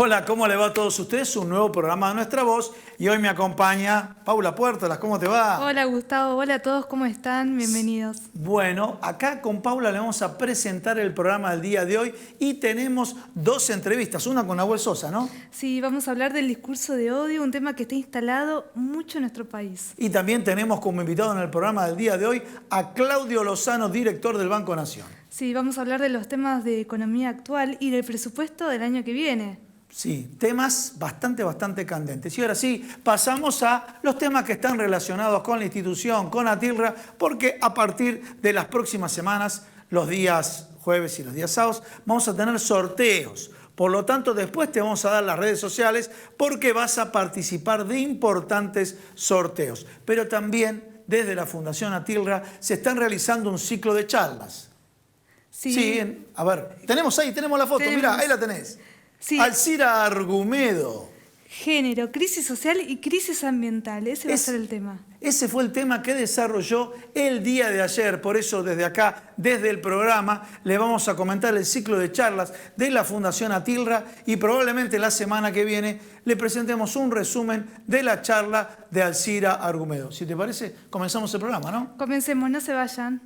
Hola, ¿cómo le va a todos ustedes? Un nuevo programa de Nuestra Voz y hoy me acompaña Paula Puertolas. ¿Cómo te va? Hola Gustavo, hola a todos, ¿cómo están? Bienvenidos. Bueno, acá con Paula le vamos a presentar el programa del día de hoy y tenemos dos entrevistas, una con Nahuel Sosa, ¿no? Sí, vamos a hablar del discurso de odio, un tema que está instalado mucho en nuestro país. Y también tenemos como invitado en el programa del día de hoy a Claudio Lozano, director del Banco Nación. Sí, vamos a hablar de los temas de economía actual y del presupuesto del año que viene. Sí, temas bastante candentes. Y ahora sí, pasamos a los temas que están relacionados con la institución, con ATILRA, porque a partir de las próximas semanas, los días jueves y los días sábados, vamos a tener sorteos. Por lo tanto, después te vamos a dar las redes sociales porque vas a participar de importantes sorteos. Pero también, desde la Fundación ATILRA, se están realizando un ciclo de charlas. Sí, a ver, tenemos la foto, mirá, ahí la tenés. Sí. Alcira Argumedo. Género, crisis social y crisis ambiental, ese va a ser el tema. Ese fue el tema que desarrolló el día de ayer, por eso desde acá, desde el programa, le vamos a comentar el ciclo de charlas de la Fundación ATILRA y probablemente la semana que viene le presentemos un resumen de la charla de Alcira Argumedo. Si te parece, comenzamos el programa, ¿no? Comencemos, no se vayan.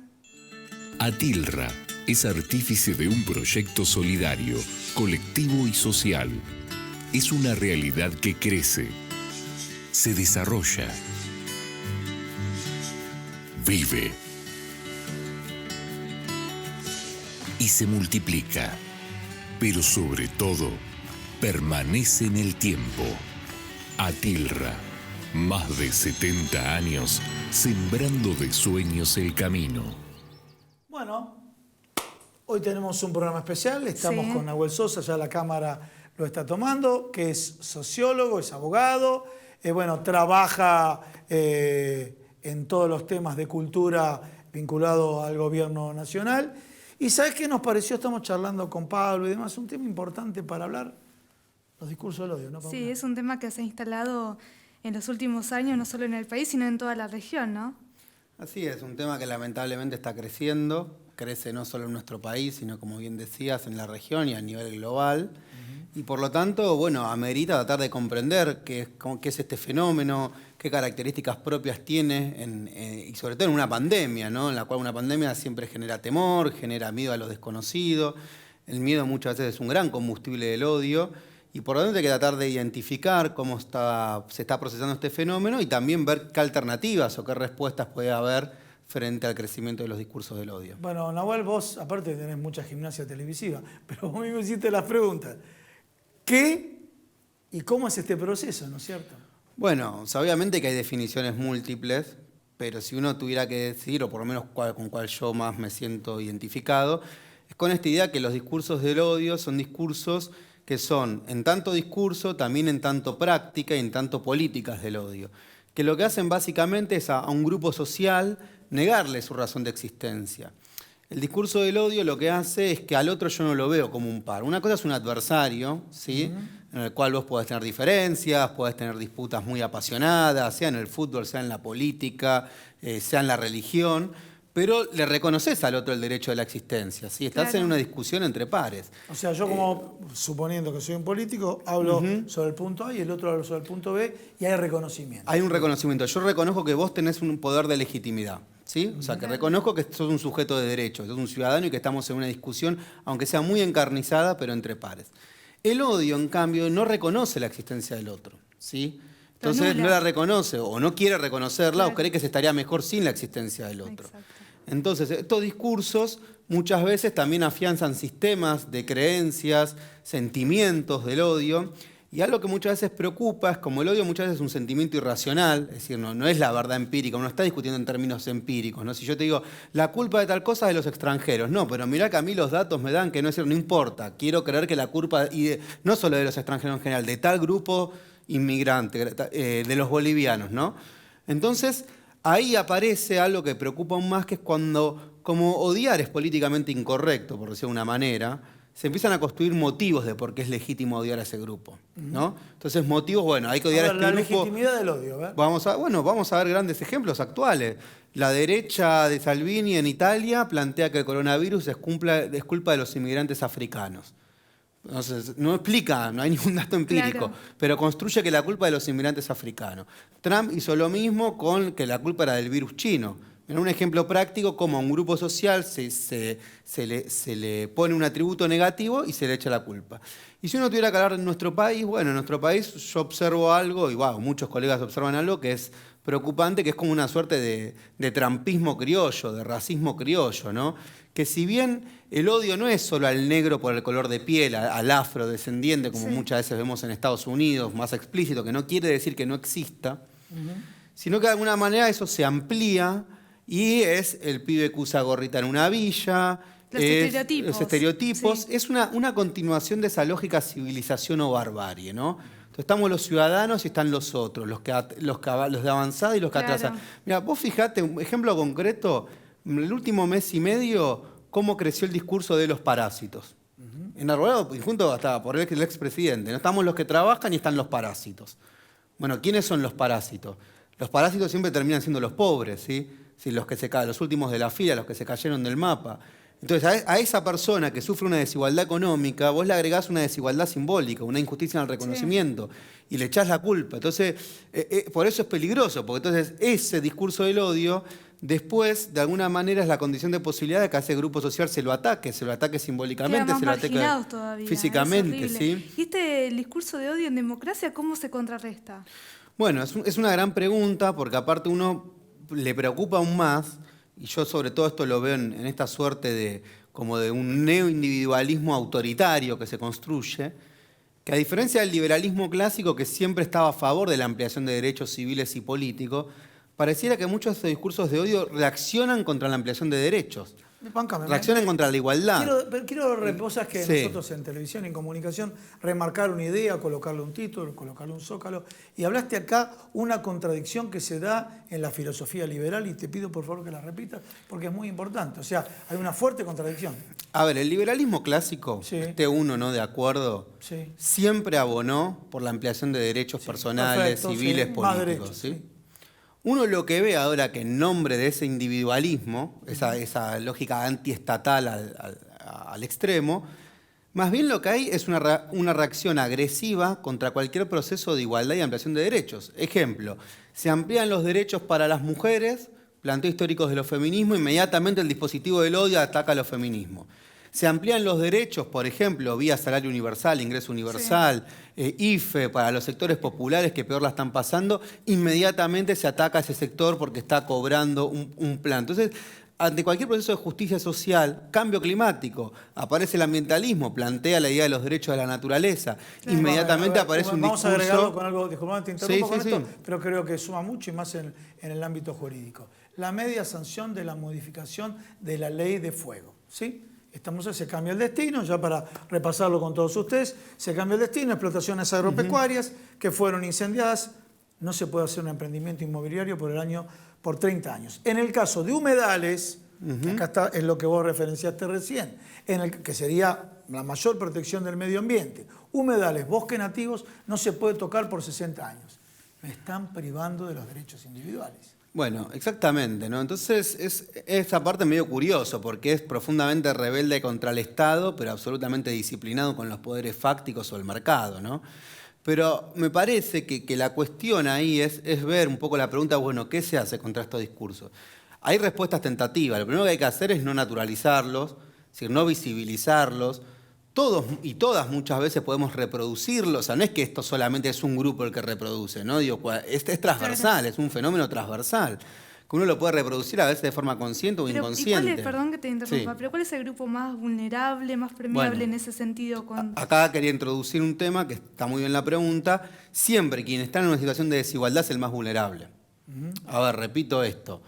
ATILRA es artífice de un proyecto solidario, colectivo y social. Es una realidad que crece, se desarrolla, vive y se multiplica, pero sobre todo permanece en el tiempo. ATILRA, más de 70 años sembrando de sueños el camino. Bueno, hoy tenemos un programa especial, estamos con Nahuel Sosa, ya la cámara lo está tomando, que es sociólogo, es abogado, trabaja en todos los temas de cultura vinculado al gobierno nacional. Y ¿sabes qué nos pareció? Estamos charlando con Pablo y demás, un tema importante para hablar, los discursos del odio, ¿no, Paula? Sí, es un tema que se ha instalado en los últimos años, no solo en el país, sino en toda la región, ¿no? Así es, un tema que lamentablemente está creciendo, crece no solo en nuestro país, sino como bien decías, en la región y a nivel global. Y por lo tanto, amerita tratar de comprender qué es este fenómeno, qué características propias tiene, y sobre todo en una pandemia, ¿no? En la cual una pandemia siempre genera temor, genera miedo a lo desconocido. El miedo muchas veces es un gran combustible del odio. Y por lo tanto hay que tratar de identificar cómo se está procesando este fenómeno y también ver qué alternativas o qué respuestas puede haber frente al crecimiento de los discursos del odio. Bueno, Nahuel, vos aparte tenés mucha gimnasia televisiva, pero vos me hiciste las preguntas. ¿Qué y cómo es este proceso, no es cierto? Bueno, obviamente que hay definiciones múltiples, pero si uno tuviera que decir, o por lo menos con cuál yo más me siento identificado, es con esta idea que los discursos del odio son discursos que son en tanto discurso, también en tanto práctica y en tanto políticas del odio, que lo que hacen básicamente es a un grupo social negarle su razón de existencia. El discurso del odio lo que hace es que al otro yo no lo veo como un par. Una cosa es un adversario, ¿sí? En el cual vos podés tener diferencias, podés tener disputas muy apasionadas, sea en el fútbol, sea en la política, sea en la religión, pero le reconoces al otro el derecho de la existencia, ¿sí? Estás en una discusión entre pares. O sea, yo como, suponiendo que soy un político, hablo sobre el punto A y el otro habla sobre el punto B y hay reconocimiento. Hay un reconocimiento. Yo reconozco que vos tenés un poder de legitimidad, ¿sí? O sea, que reconozco que sos un sujeto de derecho, sos un ciudadano y que estamos en una discusión, aunque sea muy encarnizada, pero entre pares. El odio, en cambio, no reconoce la existencia del otro, ¿sí? Entonces no la reconoce o no quiere reconocerla o cree que se estaría mejor sin la existencia del otro. Exacto. Entonces, estos discursos muchas veces también afianzan sistemas de creencias, sentimientos del odio. Y algo que muchas veces preocupa es como el odio muchas veces es un sentimiento irracional, es decir, no es la verdad empírica, uno está discutiendo en términos empíricos, ¿no? Si yo te digo, la culpa de tal cosa es de los extranjeros, no, pero mirá que a mí los datos me dan que no es cierto, no importa, quiero creer que la culpa, no solo de los extranjeros en general, de tal grupo inmigrante, de los bolivianos, ¿no? Entonces, ahí aparece algo que preocupa aún más, que es cuando, como odiar es políticamente incorrecto, por decirlo de una manera, se empiezan a construir motivos de por qué es legítimo odiar a ese grupo, ¿no? Entonces, motivos, hay que odiar a este la grupo. La legitimidad del odio, ¿verdad? Vamos a ver grandes ejemplos actuales. La derecha de Salvini en Italia plantea que el coronavirus es culpa de los inmigrantes africanos. No explica, no hay ningún dato empírico, Claro. pero construye que la culpa es de los inmigrantes africanos. Trump hizo lo mismo con que la culpa era del virus chino. En un ejemplo práctico, como a un grupo social se le pone un atributo negativo y se le echa la culpa. Y si uno tuviera que hablar de nuestro país, bueno, en nuestro país yo observo algo, y wow, muchos colegas observan algo que es preocupante, que es como una suerte de trampismo criollo, de racismo criollo, ¿no? Que si bien el odio no es solo al negro por el color de piel, al afrodescendiente, como Sí. muchas veces vemos en Estados Unidos, más explícito, que no quiere decir que no exista, sino que de alguna manera eso se amplía y es el pibe que usa gorrita en una villa, Los estereotipos. los estereotipos. Sí. Es una continuación de esa lógica civilización o barbarie, ¿no? Entonces estamos los ciudadanos y están los otros, los de avanzada y los que Claro. atrasan. Mira, vos fijate, un ejemplo concreto, en el último mes y medio, cómo creció el discurso de los parásitos. En Arbolado, y junto hasta por el expresidente, ¿no? Estamos los que trabajan y están los parásitos. Bueno, ¿quiénes son los parásitos? Los parásitos siempre terminan siendo los pobres, ¿sí? Sí, los últimos de la fila, los que se cayeron del mapa. Entonces, a esa persona que sufre una desigualdad económica, vos le agregás una desigualdad simbólica, una injusticia en el reconocimiento, y le echás la culpa. Entonces, por eso es peligroso, porque entonces ese discurso del odio, después, de alguna manera, es la condición de posibilidad de que a ese grupo social se lo ataque simbólicamente, Quedan se más lo ataque marginados todavía. físicamente, Es horrible. ¿sí? ¿Y el discurso de odio en democracia cómo se contrarresta? Bueno, es una gran pregunta, porque aparte uno le preocupa aún más, y yo sobre todo esto lo veo en esta suerte como de un neoindividualismo autoritario que se construye, que a diferencia del liberalismo clásico que siempre estaba a favor de la ampliación de derechos civiles y políticos, pareciera que muchos de estos discursos de odio reaccionan contra la ampliación de derechos, Báncame, reaccionan contra la igualdad. Quiero cosas que Sí. nosotros en televisión y en comunicación, remarcar una idea, colocarle un título, colocarle un zócalo. Y hablaste acá una contradicción que se da en la filosofía liberal y te pido por favor que la repitas porque es muy importante. O sea, hay una fuerte contradicción. A ver, el liberalismo clásico, Sí. esté uno no de acuerdo, Sí. siempre abonó por la ampliación de derechos personales, Perfecto, civiles, sí. Más políticos. derechos, ¿sí? sí. Uno lo que ve ahora que en nombre de ese individualismo, esa lógica antiestatal al extremo, más bien lo que hay es una reacción agresiva contra cualquier proceso de igualdad y ampliación de derechos. Ejemplo, se amplían los derechos para las mujeres, planteos históricos de los feminismos, inmediatamente el dispositivo del odio ataca a los feminismos. Se amplían los derechos, por ejemplo, vía salario universal, ingreso universal, IFE para los sectores populares que peor la están pasando, inmediatamente se ataca a ese sector porque está cobrando un plan. Entonces, ante cualquier proceso de justicia social, cambio climático, aparece el ambientalismo, plantea la idea de los derechos de la naturaleza, inmediatamente aparece un Vamos discurso... a agregarlo con algo, disculpame, te interrumpo Sí, con sí, esto, sí. pero creo que suma mucho y más en el ámbito jurídico. La media sanción de la modificación de la ley de fuego, ¿sí? Se cambia el destino, ya para repasarlo con todos ustedes, se cambia el destino, explotaciones agropecuarias que fueron incendiadas, no se puede hacer un emprendimiento inmobiliario por 30 años. En el caso de humedales, que acá está, es lo que vos referenciaste recién, que sería la mayor protección del medio ambiente, humedales, bosques nativos, no se puede tocar por 60 años. Me están privando de los derechos individuales. Bueno, exactamente, ¿no? Entonces es esa parte medio curioso, porque es profundamente rebelde contra el Estado, pero absolutamente disciplinado con los poderes fácticos o el mercado, ¿no? Pero me parece que la cuestión ahí es ver un poco la pregunta, bueno, ¿qué se hace contra estos discursos? Hay respuestas tentativas, lo primero que hay que hacer es no naturalizarlos, es decir, no visibilizarlos. Todos y todas muchas veces podemos reproducirlo, o sea, no es que esto solamente es un grupo el que reproduce, ¿no? Digo, es transversal, es un fenómeno transversal, que uno lo puede reproducir a veces de forma consciente o Pero, inconsciente. ¿y cuál es, perdón que te interrumpa, Sí. pero cuál es el grupo más vulnerable, más permeable Bueno, en ese sentido? Acá quería introducir un tema que está muy bien la pregunta. Siempre quien está en una situación de desigualdad es el más vulnerable. A ver, repito esto.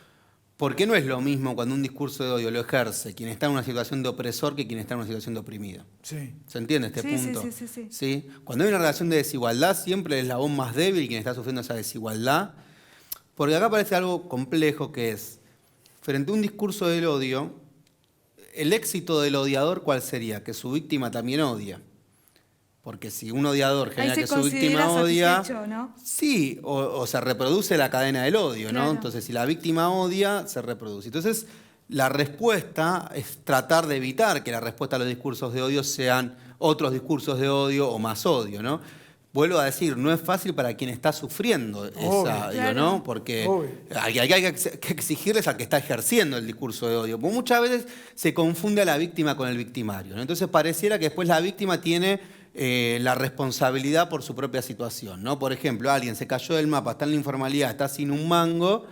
¿Por qué no es lo mismo cuando un discurso de odio lo ejerce quien está en una situación de opresor que quien está en una situación de oprimido? Sí. ¿Se entiende este Sí, punto? sí. ¿Sí? Cuando hay una relación de desigualdad, siempre es la voz más débil quien está sufriendo esa desigualdad. Porque acá aparece algo complejo que es, frente a un discurso del odio, el éxito del odiador, ¿cuál sería? Que su víctima también odia. Porque si un odiador genera Ahí que se su víctima considera odia, satisfecho, ¿no? sí, o se reproduce la cadena del odio, ¿no? Claro. Entonces, si la víctima odia, se reproduce. Entonces, la respuesta es tratar de evitar que la respuesta a los discursos de odio sean otros discursos de odio o más odio, ¿no? Vuelvo a decir, no es fácil para quien está sufriendo esa, digo, ¿no? Porque hay que exigirles al que está ejerciendo el discurso de odio. Porque muchas veces se confunde a la víctima con el victimario, ¿no? Entonces pareciera que después la víctima tiene la responsabilidad por su propia situación, ¿no? Por ejemplo, alguien se cayó del mapa, está en la informalidad, está sin un mango.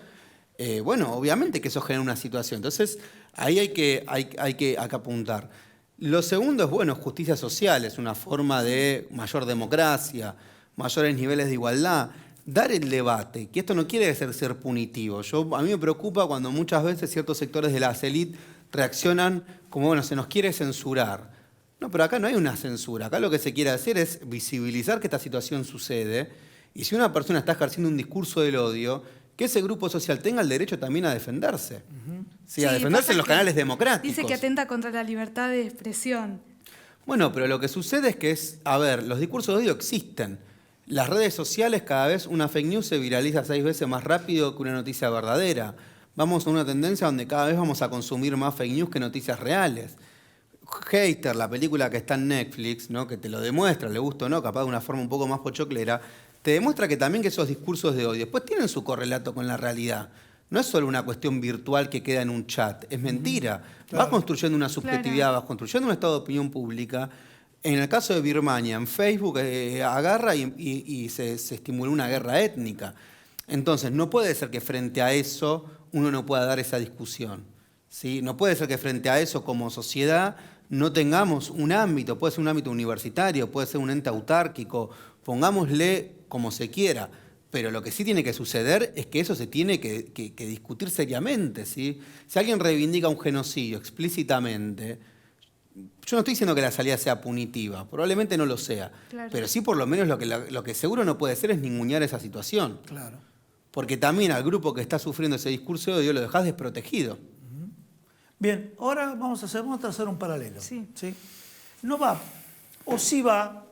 Bueno, obviamente que eso genera una situación. Entonces, ahí hay que apuntar. Lo segundo es, bueno, justicia social, es una forma de mayor democracia, mayores niveles de igualdad. Dar el debate, que esto no quiere ser punitivo. A mí me preocupa cuando muchas veces ciertos sectores de las élites reaccionan como, bueno, se nos quiere censurar. No, pero acá no hay una censura. Acá lo que se quiere hacer es visibilizar que esta situación sucede. Y si una persona está ejerciendo un discurso del odio, que ese grupo social tenga el derecho también a defenderse. Sí, a defenderse en los canales democráticos. Dice que atenta contra la libertad de expresión. Bueno, pero lo que sucede es que los discursos de odio existen. Las redes sociales, cada vez una fake news se viraliza 6 veces más rápido que una noticia verdadera. Vamos a una tendencia donde cada vez vamos a consumir más fake news que noticias reales. Hater, la película que está en Netflix, ¿no? Que te lo demuestra, le gusta o no, capaz de una forma un poco más pochoclera, te demuestra que también que esos discursos de odio después tienen su correlato con la realidad. No es solo una cuestión virtual que queda en un chat, es mentira. Claro. Vas construyendo una subjetividad, vas construyendo un estado de opinión pública. En el caso de Birmania, en Facebook agarra y se estimuló una guerra étnica. Entonces, no puede ser que frente a eso uno no pueda dar esa discusión, ¿sí? No puede ser que frente a eso como sociedad no tengamos un ámbito, puede ser un ámbito universitario, puede ser un ente autárquico, pongámosle como se quiera, pero lo que sí tiene que suceder es que eso se tiene que discutir seriamente, ¿sí? Si alguien reivindica un genocidio explícitamente, yo no estoy diciendo que la salida sea punitiva, probablemente no lo sea, Claro. pero sí por lo menos lo que seguro no puede ser es ningunear esa situación. Claro. Porque también al grupo que está sufriendo ese discurso de odio lo dejás desprotegido. Bien, ahora vamos a trazar un paralelo. Sí. No va, o sí va,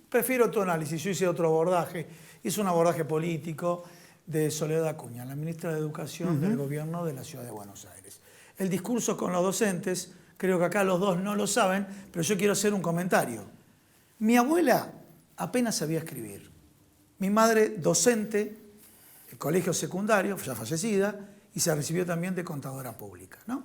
prefiero tu análisis, yo hice otro abordaje, hice un abordaje político de Soledad Acuña, la ministra de Educación del gobierno de la Ciudad de Buenos Aires. El discurso con los docentes, creo que acá los dos no lo saben, pero yo quiero hacer un comentario. Mi abuela apenas sabía escribir. Mi madre, docente, de colegio secundario, ya fallecida, y se recibió también de contadora pública, ¿no?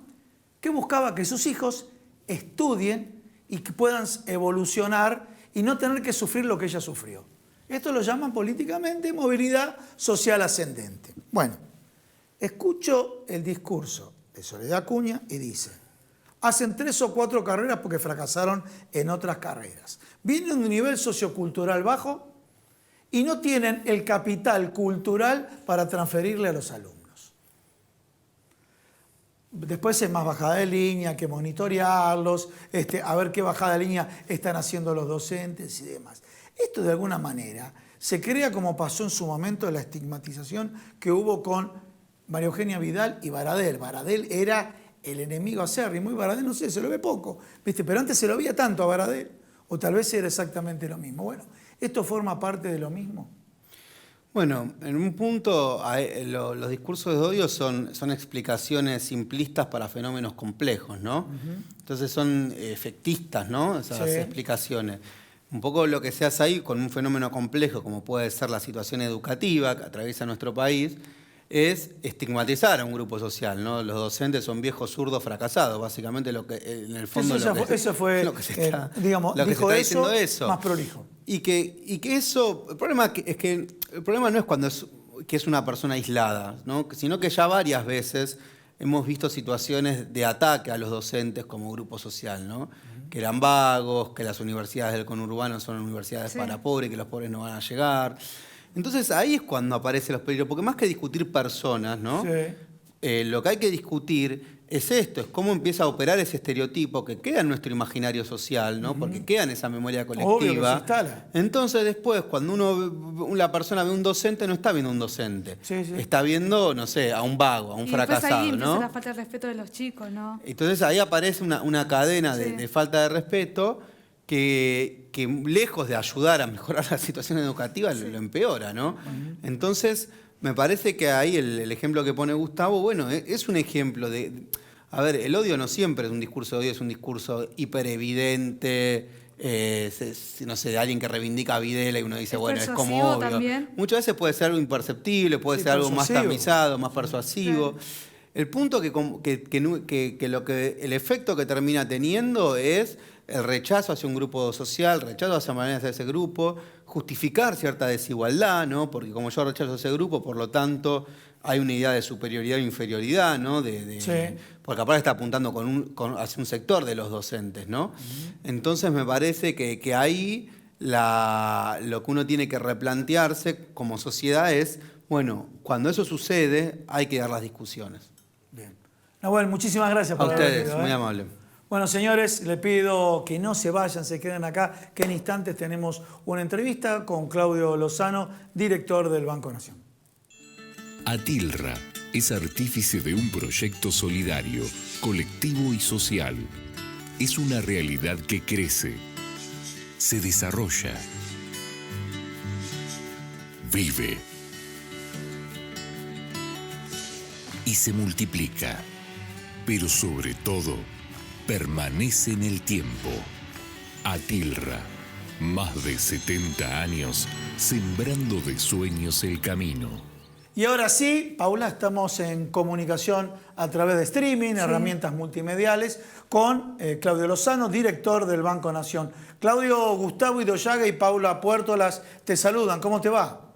Que buscaba que sus hijos estudien y que puedan evolucionar y no tener que sufrir lo que ella sufrió. Esto lo llaman políticamente movilidad social ascendente. Bueno, escucho el discurso de Soledad Acuña y dice, hacen 3 o 4 carreras porque fracasaron en otras carreras. Vienen de un nivel sociocultural bajo y no tienen el capital cultural para transferirle a los alumnos. Después es más bajada de línea, que monitorearlos, a ver qué bajada de línea están haciendo los docentes y demás. Esto de alguna manera se crea como pasó en su momento la estigmatización que hubo con María Eugenia Vidal y Baradel. Baradel era el enemigo acérrimo y Baradel, no sé, se lo ve poco, ¿viste? Pero antes se lo veía tanto a Baradel, o tal vez era exactamente lo mismo. Bueno, ¿esto forma parte de lo mismo? Bueno, en un punto los discursos de odio son explicaciones simplistas para fenómenos complejos, ¿no? Entonces son efectistas, ¿no? Esas explicaciones. Un poco lo que se hace ahí con un fenómeno complejo, como puede ser la situación educativa que atraviesa nuestro país, es estigmatizar a un grupo social, ¿no? Los docentes son viejos zurdos fracasados, básicamente lo que en el fondo eso fue, lo que se está, digamos, lo que dijo se está diciendo eso. Más prolijo. Y que eso, el problema no es cuando que es una persona aislada, ¿no? Sino que ya varias veces hemos visto situaciones de ataque a los docentes como grupo social, ¿no? Que eran vagos, que las universidades del conurbano son universidades para pobres, que los pobres no van a llegar. Entonces ahí es cuando aparecen los peligros, porque más que discutir personas, ¿no? Lo que hay que discutir es esto, es cómo empieza a operar ese estereotipo que queda en nuestro imaginario social, ¿no? Porque queda en esa memoria colectiva. Obvio que se instala. Entonces después, cuando la persona ve un docente, no está viendo un docente. Está viendo, no sé, a un vago, a un fracasado, ahí ¿no? la falta de respeto de los chicos, ¿no? Entonces ahí aparece una cadena de falta de respeto que lejos de ayudar a mejorar la situación educativa, lo empeora, ¿no? Entonces, me parece que ahí el ejemplo que pone Gustavo, bueno, es un ejemplo de... A ver, el odio no siempre es un discurso de odio, es un discurso hiperevidente, no sé, de alguien que reivindica a Videla y uno dice, ¿Es bueno, es como persuasivo obvio. también? Muchas veces puede ser algo imperceptible, puede Sí, ser algo más persuasivo. tamizado, más persuasivo. Claro. El punto el efecto que termina teniendo es el rechazo hacia un grupo social, rechazo hacia maneras de ese grupo, justificar cierta desigualdad, ¿no? Porque como yo rechazo a ese grupo, por lo tanto hay una idea de superioridad e inferioridad, ¿no? Sí. Porque aparte está apuntando hacia un sector de los docentes, ¿no? Entonces me parece que ahí lo que uno tiene que replantearse como sociedad es, bueno, cuando eso sucede hay que dar las discusiones. Bien. Nahuel, muchísimas gracias A por haber ustedes, venido, muy amable. Bueno, señores, les pido que no se vayan, se queden acá, que en instantes tenemos una entrevista con Claudio Lozano, director del Banco Nación. Atilra es artífice de un proyecto solidario, colectivo y social. Es una realidad que crece, se desarrolla, vive y se multiplica, pero sobre todo permanece en el tiempo. Atilra, más de 70 años sembrando de sueños el camino. Y ahora sí, Paula, estamos en comunicación a través de streaming, herramientas multimediales, con Claudio Lozano, director del Banco Nación. Claudio, Gustavo Idoyaga y Paula Puertolas te saludan. ¿Cómo te va?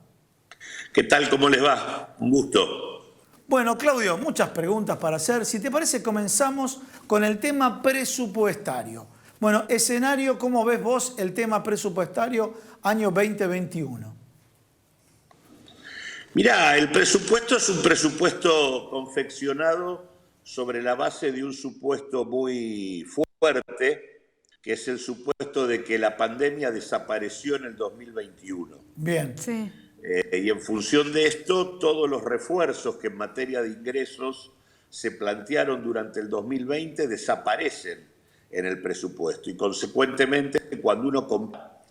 ¿Qué tal? ¿Cómo les va? Un gusto. Bueno, Claudio, muchas preguntas para hacer. Si te parece, comenzamos con el tema presupuestario. Bueno, escenario, ¿cómo ves vos el tema presupuestario año 2021? Mirá, el presupuesto es un presupuesto confeccionado sobre la base de un supuesto muy fuerte, que es el supuesto de que la pandemia desapareció en el 2021. Bien. Sí. Y en función de esto, todos los refuerzos que en materia de ingresos se plantearon durante el 2020 desaparecen en el presupuesto. Y consecuentemente, cuando uno compara,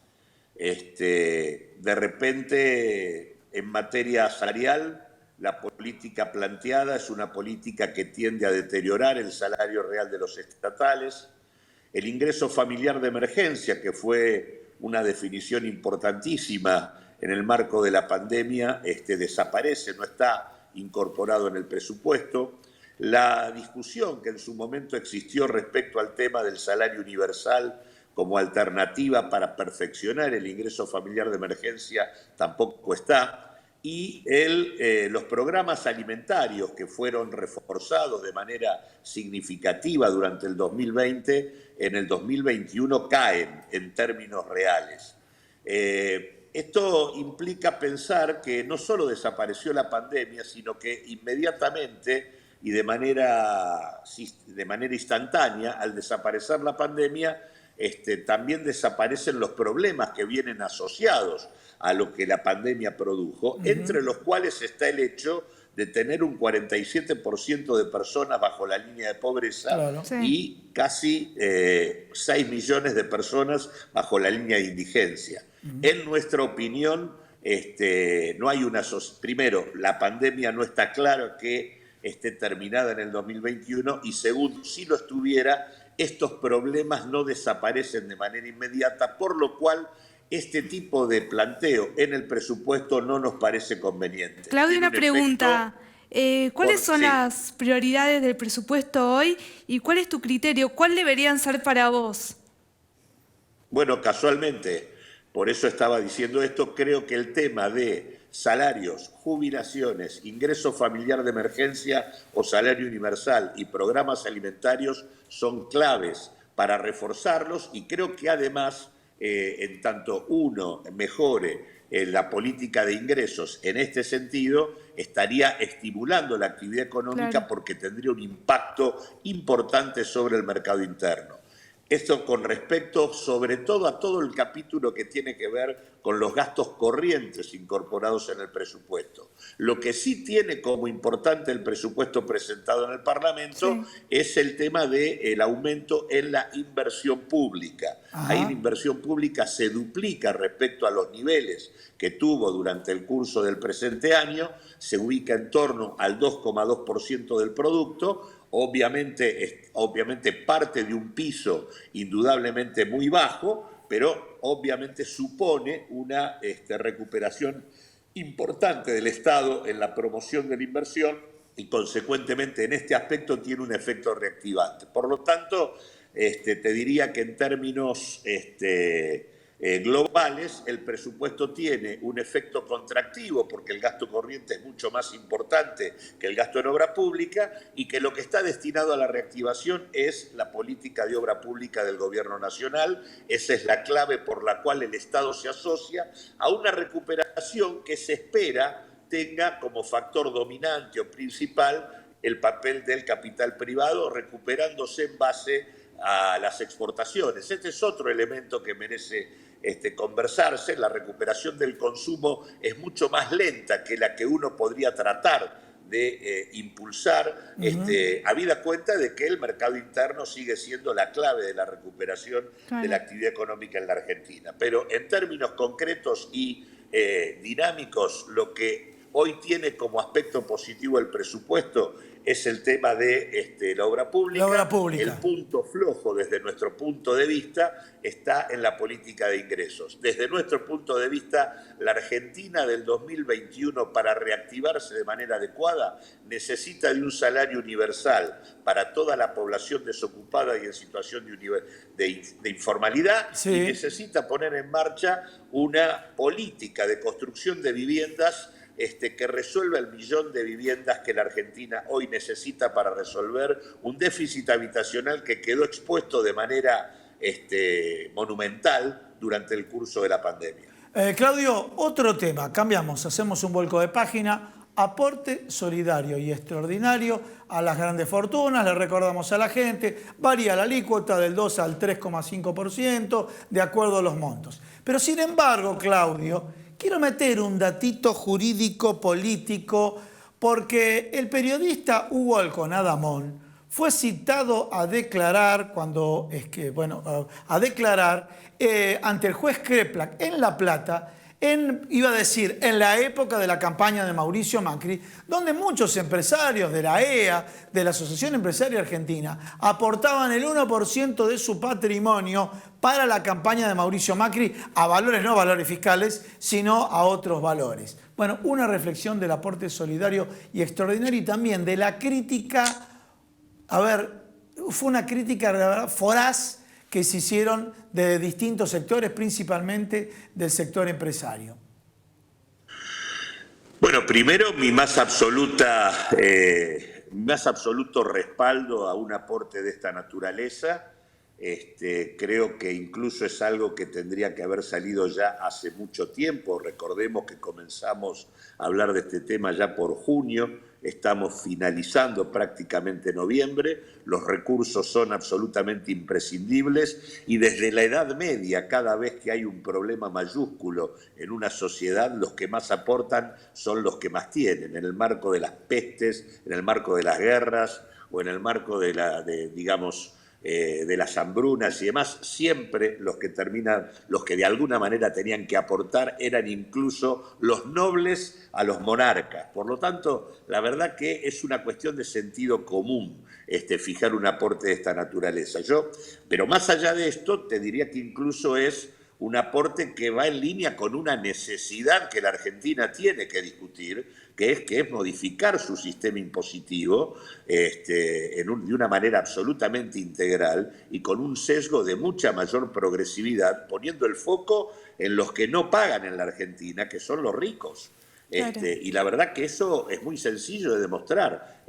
de repente, en materia salarial, la política planteada es una política que tiende a deteriorar el salario real de los estatales. El ingreso familiar de emergencia, que fue una definición importantísima en el marco de la pandemia, desaparece, no está incorporado en el presupuesto. La discusión que en su momento existió respecto al tema del salario universal como alternativa para perfeccionar el ingreso familiar de emergencia tampoco está. Y los programas alimentarios que fueron reforzados de manera significativa durante el 2020, en el 2021 caen en términos reales. Esto implica pensar que no solo desapareció la pandemia, sino que inmediatamente y de manera instantánea, al desaparecer la pandemia, también desaparecen los problemas que vienen asociados a lo que la pandemia produjo, entre los cuales está el hecho de tener un 47% de personas bajo la línea de pobreza, Claro. Sí. y casi 6 millones de personas bajo la línea de indigencia. En nuestra opinión, no hay primero, la pandemia no está claro que esté terminada en el 2021, y segundo, si lo estuviera, estos problemas no desaparecen de manera inmediata, por lo cual este tipo de planteo en el presupuesto no nos parece conveniente. Claudio, Tiene una un pregunta. ¿Cuáles son sí. las prioridades del presupuesto hoy y cuál es tu criterio? ¿Cuál deberían ser para vos? Bueno, casualmente, por eso estaba diciendo esto, creo que el tema de salarios, jubilaciones, ingreso familiar de emergencia o salario universal y programas alimentarios son claves para reforzarlos, y creo que además, en tanto uno mejore la política de ingresos en este sentido, estaría estimulando la actividad económica, Claro. porque tendría un impacto importante sobre el mercado interno. Esto con respecto sobre todo a todo el capítulo que tiene que ver con los gastos corrientes incorporados en el presupuesto. Lo que sí tiene como importante el presupuesto presentado en el Parlamento es el tema del aumento en la inversión pública. Ajá. Ahí la inversión pública se duplica respecto a los niveles que tuvo durante el curso del presente año, se ubica en torno al 2,2% del producto. Obviamente parte de un piso indudablemente muy bajo, pero obviamente supone una recuperación importante del Estado en la promoción de la inversión y consecuentemente en este aspecto tiene un efecto reactivante. Por lo tanto, te diría que en términos globales, el presupuesto tiene un efecto contractivo porque el gasto corriente es mucho más importante que el gasto en obra pública y que lo que está destinado a la reactivación es la política de obra pública del Gobierno Nacional. Esa es la clave por la cual el Estado se asocia a una recuperación que se espera tenga como factor dominante o principal el papel del capital privado, recuperándose en base a las exportaciones. Este es otro elemento que merece conversarse. La recuperación del consumo es mucho más lenta que la que uno podría tratar de impulsar, habida cuenta de que el mercado interno sigue siendo la clave de la recuperación de la actividad económica en la Argentina. Pero en términos concretos y dinámicos, lo que hoy tiene como aspecto positivo el presupuesto es el tema de la obra pública. La obra pública. El punto flojo, desde nuestro punto de vista, está en la política de ingresos. Desde nuestro punto de vista, la Argentina del 2021, para reactivarse de manera adecuada, necesita de un salario universal para toda la población desocupada y en situación de informalidad, sí, y necesita poner en marcha una política de construcción de viviendas que resuelva el 1 millón de viviendas que la Argentina hoy necesita para resolver un déficit habitacional que quedó expuesto de manera monumental durante el curso de la pandemia. Claudio, otro tema, cambiamos, hacemos un vuelco de página, aporte solidario y extraordinario a las grandes fortunas, le recordamos a la gente, varía la alícuota del 2 al 3,5% de acuerdo a los montos. Pero sin embargo, Claudio, quiero meter un datito jurídico político porque el periodista Hugo Alconadamón fue citado a declarar ante el juez Kreplak en La Plata, en la época de la campaña de Mauricio Macri, donde muchos empresarios de la EA, de la Asociación Empresaria Argentina, aportaban el 1% de su patrimonio para la campaña de Mauricio Macri a valores, no valores fiscales, sino a otros valores. Bueno, una reflexión del aporte solidario y extraordinario y también de la crítica, fue una crítica la verdad, foraz que se hicieron de distintos sectores, principalmente del sector empresario. Bueno, primero mi más absoluto respaldo a un aporte de esta naturaleza. Creo que incluso es algo que tendría que haber salido ya hace mucho tiempo. Recordemos que comenzamos a hablar de este tema ya por junio. Estamos finalizando prácticamente noviembre, los recursos son absolutamente imprescindibles y desde la Edad Media, cada vez que hay un problema mayúsculo en una sociedad, los que más aportan son los que más tienen, en el marco de las pestes, en el marco de las guerras o en el marco de las hambrunas y demás, siempre los que de alguna manera tenían que aportar eran incluso los nobles a los monarcas. Por lo tanto, la verdad que es una cuestión de sentido común fijar un aporte de esta naturaleza. Pero más allá de esto, te diría que incluso es un aporte que va en línea con una necesidad que la Argentina tiene que discutir, que es modificar su sistema impositivo de una manera absolutamente integral y con un sesgo de mucha mayor progresividad, poniendo el foco en los que no pagan en la Argentina, que son los ricos. Claro. Y la verdad que eso es muy sencillo de demostrar.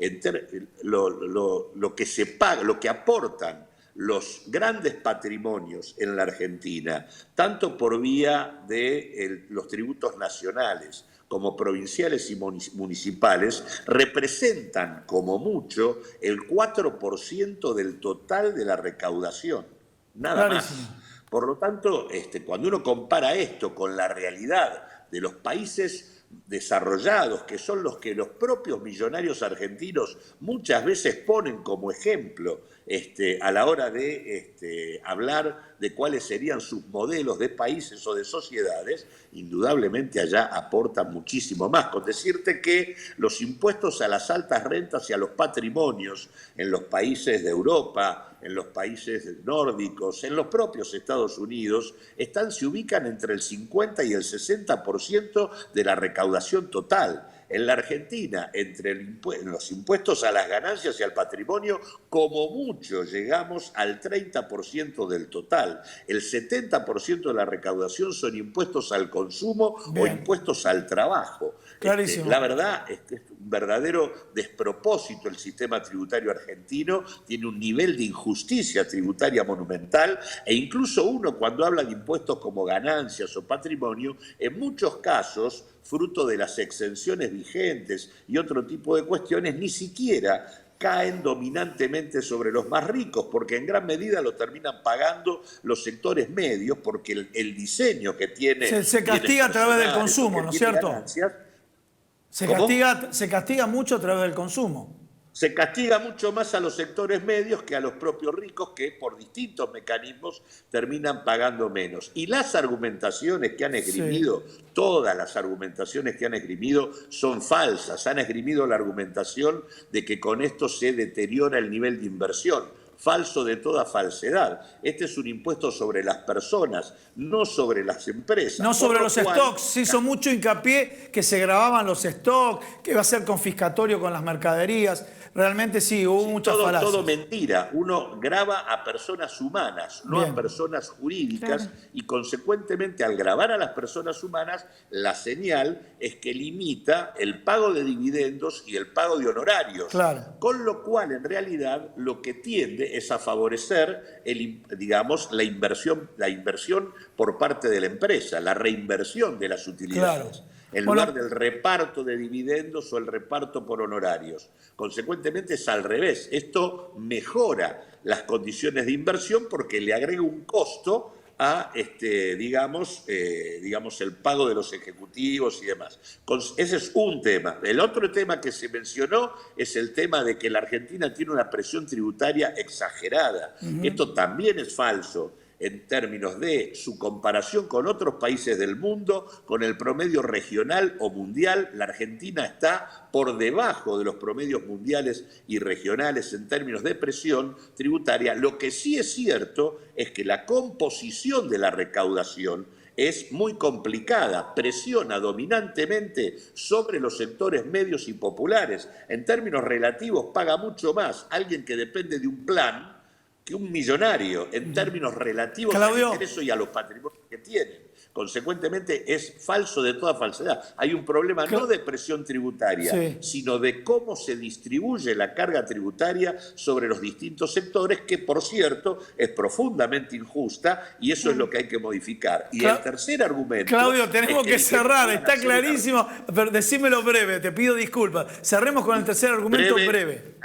Lo que se paga, lo que aportan los grandes patrimonios en la Argentina, tanto por vía de los tributos nacionales como provinciales y municipales, representan como mucho el 4% del total de la recaudación, nada más. Por lo tanto, cuando uno compara esto con la realidad de los países desarrollados, que son los que los propios millonarios argentinos muchas veces ponen como ejemplo a la hora de hablar de cuáles serían sus modelos de países o de sociedades, indudablemente allá aportan muchísimo más. Con decirte que los impuestos a las altas rentas y a los patrimonios en los países de Europa, en los países nórdicos, en los propios Estados Unidos, se ubican entre el 50 y el 60% de la recaudación total. En la Argentina, los impuestos a las ganancias y al patrimonio, como mucho llegamos al 30% del total. El 70% de la recaudación son impuestos al consumo o impuestos al trabajo. Clarísimo. La verdad es que es un verdadero despropósito el sistema tributario argentino, tiene un nivel de injusticia tributaria monumental, e incluso uno cuando habla de impuestos como ganancias o patrimonio, en muchos casos, fruto de las exenciones vigentes y otro tipo de cuestiones, ni siquiera caen dominantemente sobre los más ricos, porque en gran medida lo terminan pagando los sectores medios, porque el diseño que tiene... Se castiga a través del consumo, ¿no es cierto? Se castiga mucho a través del consumo. Se castiga mucho más a los sectores medios que a los propios ricos, que por distintos mecanismos terminan pagando menos. Y las argumentaciones que han esgrimido, todas las argumentaciones que han esgrimido son falsas. Han esgrimido la argumentación de que con esto se deteriora el nivel de inversión. Falso de toda falsedad. Este es un impuesto sobre las personas, no sobre las empresas. No sobre los stocks. Se hizo mucho hincapié que se grababan los stocks, que iba a ser confiscatorio con las mercaderías. Realmente sí, hubo muchas falacias. Todo mentira. Uno grava a personas humanas, no a personas jurídicas, y consecuentemente al gravar a las personas humanas, la señal es que limita el pago de dividendos y el pago de honorarios. Con lo cual, en realidad, lo que tiende es a favorecer la inversión por parte de la empresa, la reinversión de las utilidades. En lugar del reparto de dividendos o el reparto por honorarios. Consecuentemente es al revés. Esto mejora las condiciones de inversión porque le agrega un costo a el pago de los ejecutivos y demás. Ese es un tema. El otro tema que se mencionó es el tema de que la Argentina tiene una presión tributaria exagerada. Esto también es falso en términos de su comparación con otros países del mundo, con el promedio regional o mundial. La Argentina está por debajo de los promedios mundiales y regionales en términos de presión tributaria. Lo que sí es cierto es que la composición de la recaudación es muy complicada, presiona dominantemente sobre los sectores medios y populares. En términos relativos paga mucho más alguien que depende de un plan que un millonario en términos relativos al ingreso y a los patrimonios que tienen. Consecuentemente es falso de toda falsedad. Hay un problema no de presión tributaria, sino de cómo se distribuye la carga tributaria sobre los distintos sectores, que por cierto es profundamente injusta, y eso es lo que hay que modificar. Y el tercer argumento... Claudio, tenemos que cerrar, está clarísimo, pero decímelo breve, te pido disculpas. Cerremos con el tercer argumento breve.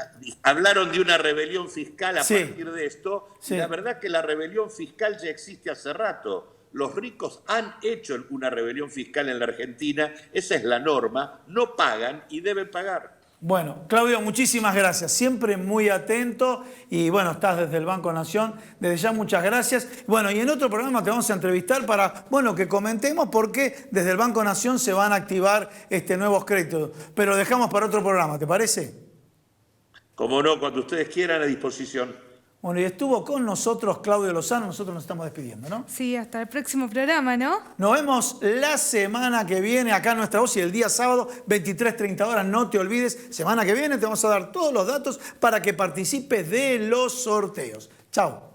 Hablaron de una rebelión fiscal a partir de esto, y la verdad que la rebelión fiscal ya existe hace rato. Los ricos han hecho una rebelión fiscal en la Argentina, esa es la norma, no pagan y deben pagar. Bueno, Claudio, muchísimas gracias, siempre muy atento, y bueno, estás desde el Banco Nación, desde ya muchas gracias. Bueno, y en otro programa te vamos a entrevistar para, bueno, que comentemos por qué desde el Banco Nación se van a activar nuevos créditos, pero dejamos para otro programa, ¿te parece? Como no, cuando ustedes quieran, a disposición. Bueno, y estuvo con nosotros Claudio Lozano, nosotros nos estamos despidiendo, ¿no? Sí, hasta el próximo programa, ¿no? Nos vemos la semana que viene acá en Nuestra Voz, y el día sábado, 23:30 horas, no te olvides, semana que viene te vamos a dar todos los datos para que participes de los sorteos. Chao.